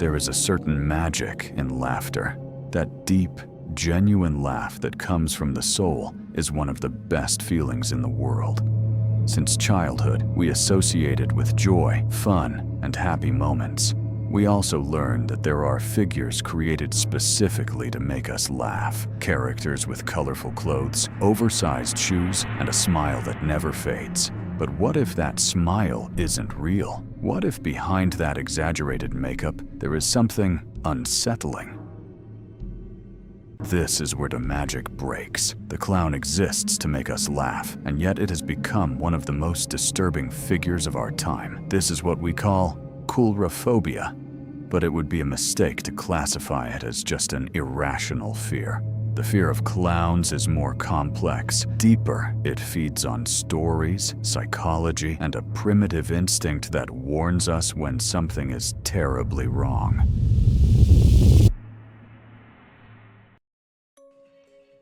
There is a certain magic in laughter. That deep, genuine laugh that comes from the soul is one of the best feelings in the world. Since childhood, we associate it with joy, fun, and happy moments. We also learn that there are figures created specifically to make us laugh. Characters with colorful clothes, oversized shoes, and a smile that never fades. But what if that smile isn't real? What if behind that exaggerated makeup, there is something unsettling? This is where the magic breaks. The clown exists to make us laugh, and yet it has become one of the most disturbing figures of our time. This is what we call coulrophobia, but it would be a mistake to classify it as just an irrational fear. The fear of clowns is more complex, deeper. It feeds on stories, psychology, and a primitive instinct that warns us when something is terribly wrong.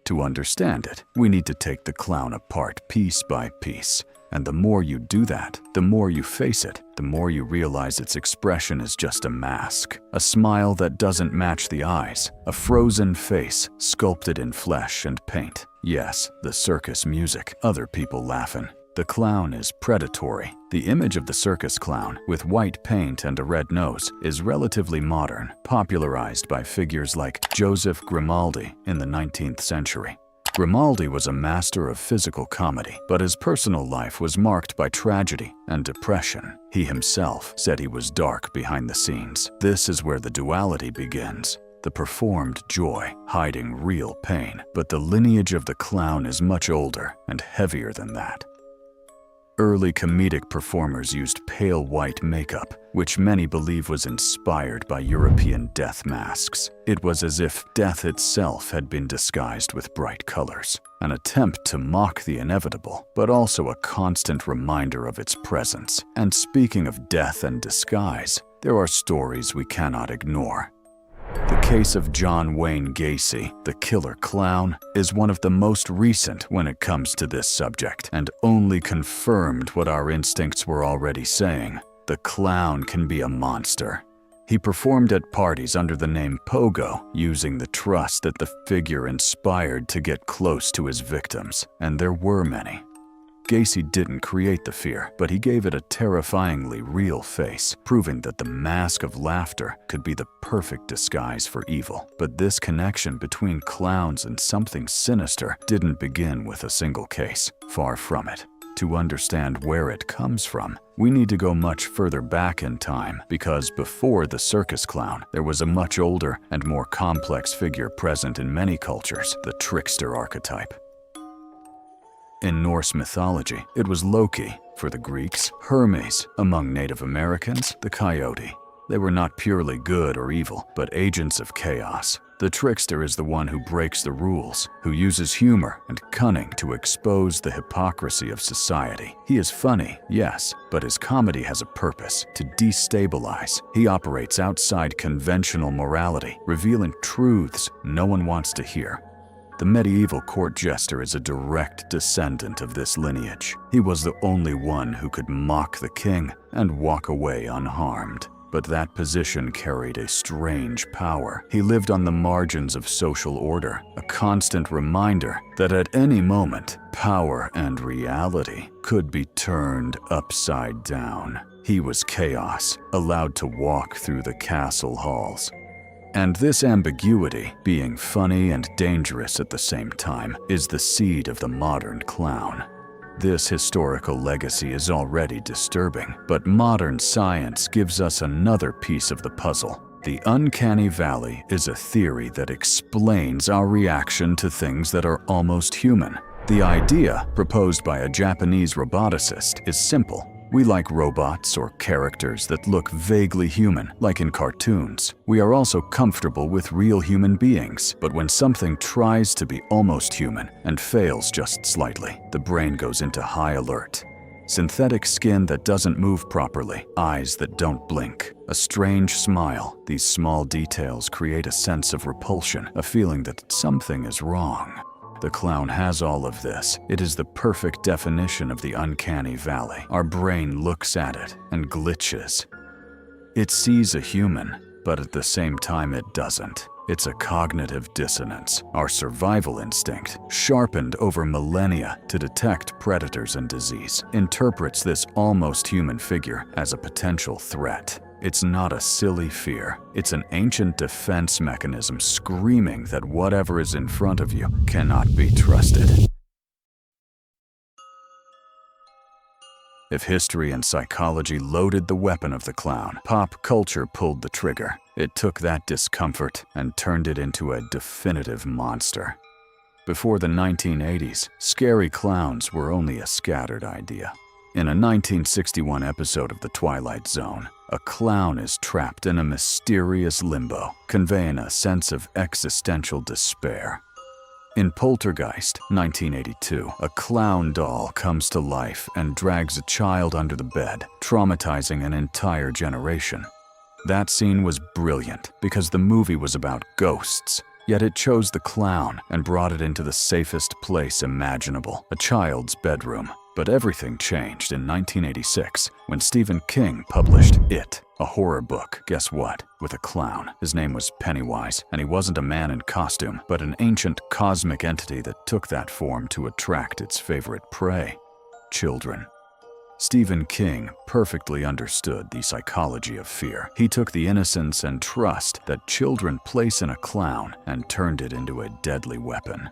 To understand it, we need to take the clown apart piece by piece. And the more you do that, the more you face it, the more you realize its expression is just a mask. A smile that doesn't match the eyes, a frozen face sculpted in flesh and paint. Yes, the circus music, other people laughing. The clown is predatory. The image of the circus clown, with white paint and a red nose, is relatively modern, popularized by figures like Joseph Grimaldi in the 19th century. Grimaldi was a master of physical comedy, but his personal life was marked by tragedy and depression. He himself said he was dark behind the scenes. This is where the duality begins. The performed joy, hiding real pain. But the lineage of the clown is much older and heavier than that. Early comedic performers used pale white makeup, which many believe was inspired by European death masks. It was as if death itself had been disguised with bright colors, an attempt to mock the inevitable, but also a constant reminder of its presence. And speaking of death and disguise, there are stories we cannot ignore. The case of John Wayne Gacy, the killer clown, is one of the most recent when it comes to this subject, and only confirmed what our instincts were already saying. The clown can be a monster. He performed at parties under the name Pogo, using the trust that the figure inspired to get close to his victims, and there were many. Gacy didn't create the fear, but he gave it a terrifyingly real face, proving that the mask of laughter could be the perfect disguise for evil. But this connection between clowns and something sinister didn't begin with a single case. Far from it. To understand where it comes from, we need to go much further back in time, because before the circus clown, there was a much older and more complex figure present in many cultures, the trickster archetype. In Norse mythology, it was Loki. For the Greeks, Hermes. Among Native Americans, the coyote. They were not purely good or evil, but agents of chaos. The trickster is the one who breaks the rules, who uses humor and cunning to expose the hypocrisy of society. He is funny, yes, but his comedy has a purpose: to destabilize. He operates outside conventional morality, revealing truths no one wants to hear. The medieval court jester is a direct descendant of this lineage. He was the only one who could mock the king and walk away unharmed. But that position carried a strange power. He lived on the margins of social order, a constant reminder that at any moment, power and reality could be turned upside down. He was chaos, allowed to walk through the castle halls. And this ambiguity, being funny and dangerous at the same time, is the seed of the modern clown. This historical legacy is already disturbing, but modern science gives us another piece of the puzzle. The Uncanny Valley is a theory that explains our reaction to things that are almost human. The idea, proposed by a Japanese roboticist, is simple. We like robots or characters that look vaguely human, like in cartoons. We are also comfortable with real human beings, but when something tries to be almost human and fails just slightly, the brain goes into high alert. Synthetic skin that doesn't move properly, eyes that don't blink, a strange smile. These small details create a sense of repulsion, a feeling that something is wrong. The clown has all of this. It is the perfect definition of the uncanny valley. Our brain looks at it and glitches. It sees a human, but at the same time it doesn't. It's a cognitive dissonance, our survival instinct, sharpened over millennia to detect predators and disease, interprets this almost human figure as a potential threat. It's not a silly fear. It's an ancient defense mechanism screaming that whatever is in front of you cannot be trusted. If history and psychology loaded the weapon of the clown, pop culture pulled the trigger. It took that discomfort and turned it into a definitive monster. Before the 1980s, scary clowns were only a scattered idea. In a 1961 episode of The Twilight Zone, a clown is trapped in a mysterious limbo, conveying a sense of existential despair. In Poltergeist, 1982, a clown doll comes to life and drags a child under the bed, traumatizing an entire generation. That scene was brilliant because the movie was about ghosts, yet it chose the clown and brought it into the safest place imaginable, a child's bedroom. But everything changed in 1986 when Stephen King published It, a horror book, guess what, with a clown. His name was Pennywise, and he wasn't a man in costume, but an ancient cosmic entity that took that form to attract its favorite prey, children. Stephen King perfectly understood the psychology of fear. He took the innocence and trust that children place in a clown and turned it into a deadly weapon.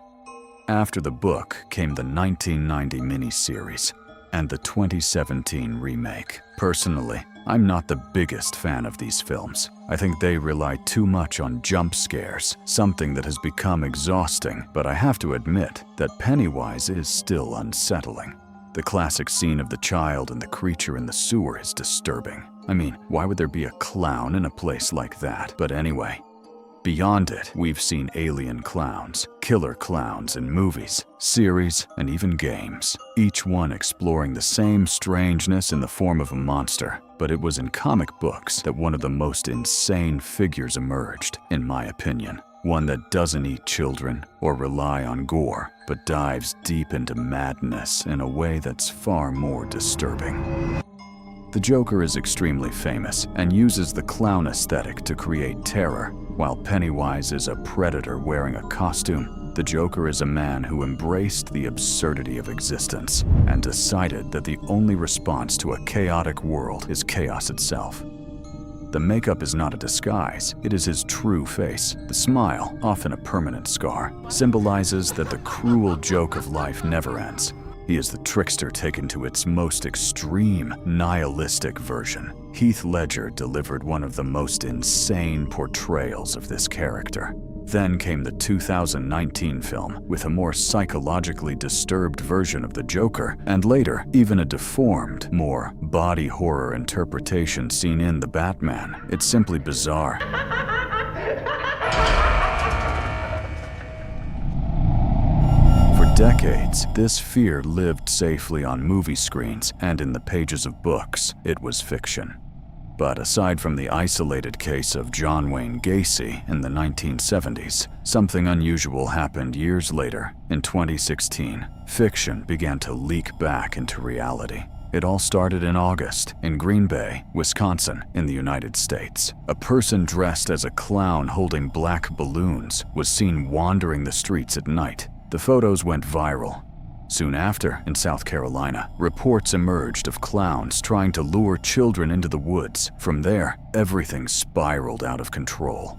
After the book came the 1990 miniseries and the 2017 remake. Personally, I'm not the biggest fan of these films. I think they rely too much on jump scares, something that has become exhausting, but I have to admit that Pennywise is still unsettling. The classic scene of the child and the creature in the sewer is disturbing. I mean, why would there be a clown in a place like that? But anyway, beyond it, we've seen alien clowns, killer clowns in movies, series, and even games, each one exploring the same strangeness in the form of a monster. But it was in comic books that one of the most insane figures emerged, in my opinion. One that doesn't eat children or rely on gore, but dives deep into madness in a way that's far more disturbing. The Joker is extremely famous and uses the clown aesthetic to create terror. While Pennywise is a predator wearing a costume, the Joker is a man who embraced the absurdity of existence and decided that the only response to a chaotic world is chaos itself. The makeup is not a disguise, it is his true face. The smile, often a permanent scar, symbolizes that the cruel joke of life never ends. He is the trickster taken to its most extreme, nihilistic version. Heath Ledger delivered one of the most insane portrayals of this character. Then came the 2019 film with a more psychologically disturbed version of the Joker, and later, even a deformed, more body horror interpretation seen in The Batman. It's simply bizarre. For decades, this fear lived safely on movie screens and in the pages of books. It was fiction. But aside from the isolated case of John Wayne Gacy in the 1970s, something unusual happened years later. In 2016, fiction began to leak back into reality. It all started in August in Green Bay, Wisconsin, in the United States. A person dressed as a clown holding black balloons was seen wandering the streets at night. The photos went viral. Soon after, in South Carolina, reports emerged of clowns trying to lure children into the woods. From there, everything spiraled out of control.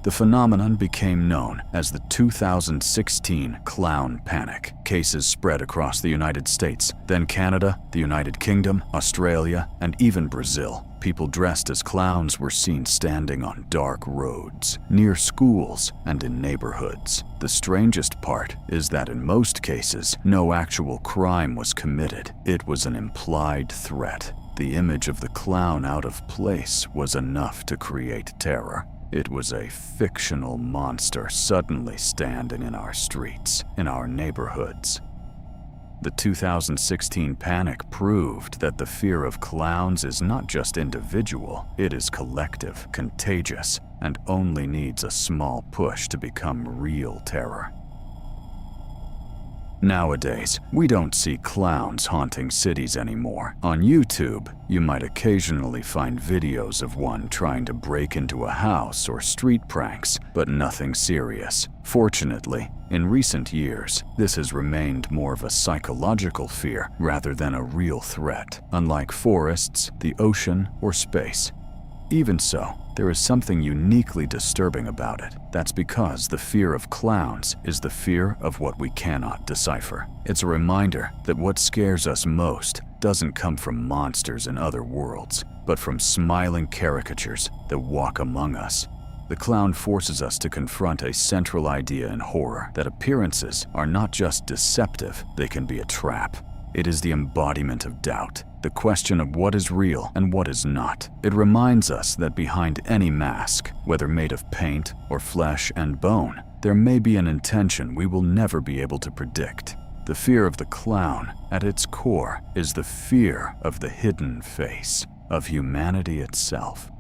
The phenomenon became known as the 2016 Clown Panic. Cases spread across the United States, then Canada, the United Kingdom, Australia, and even Brazil. People dressed as clowns were seen standing on dark roads, near schools, and in neighborhoods. The strangest part is that in most cases, no actual crime was committed. It was an implied threat. The image of the clown out of place was enough to create terror. It was a fictional monster suddenly standing in our streets, in our neighborhoods. The 2016 panic proved that the fear of clowns is not just individual, it is collective, contagious, and only needs a small push to become real terror. Nowadays, we don't see clowns haunting cities anymore. On YouTube, you might occasionally find videos of one trying to break into a house or street pranks, but nothing serious. Fortunately, in recent years, this has remained more of a psychological fear rather than a real threat, unlike forests, the ocean, or space. Even so, there is something uniquely disturbing about it. That's because the fear of clowns is the fear of what we cannot decipher. It's a reminder that what scares us most doesn't come from monsters in other worlds, but from smiling caricatures that walk among us. The clown forces us to confront a central idea in horror, that appearances are not just deceptive, they can be a trap. It is the embodiment of doubt, the question of what is real and what is not. It reminds us that behind any mask, whether made of paint or flesh and bone, there may be an intention we will never be able to predict. The fear of the clown, at its core, is the fear of the hidden face, of humanity itself.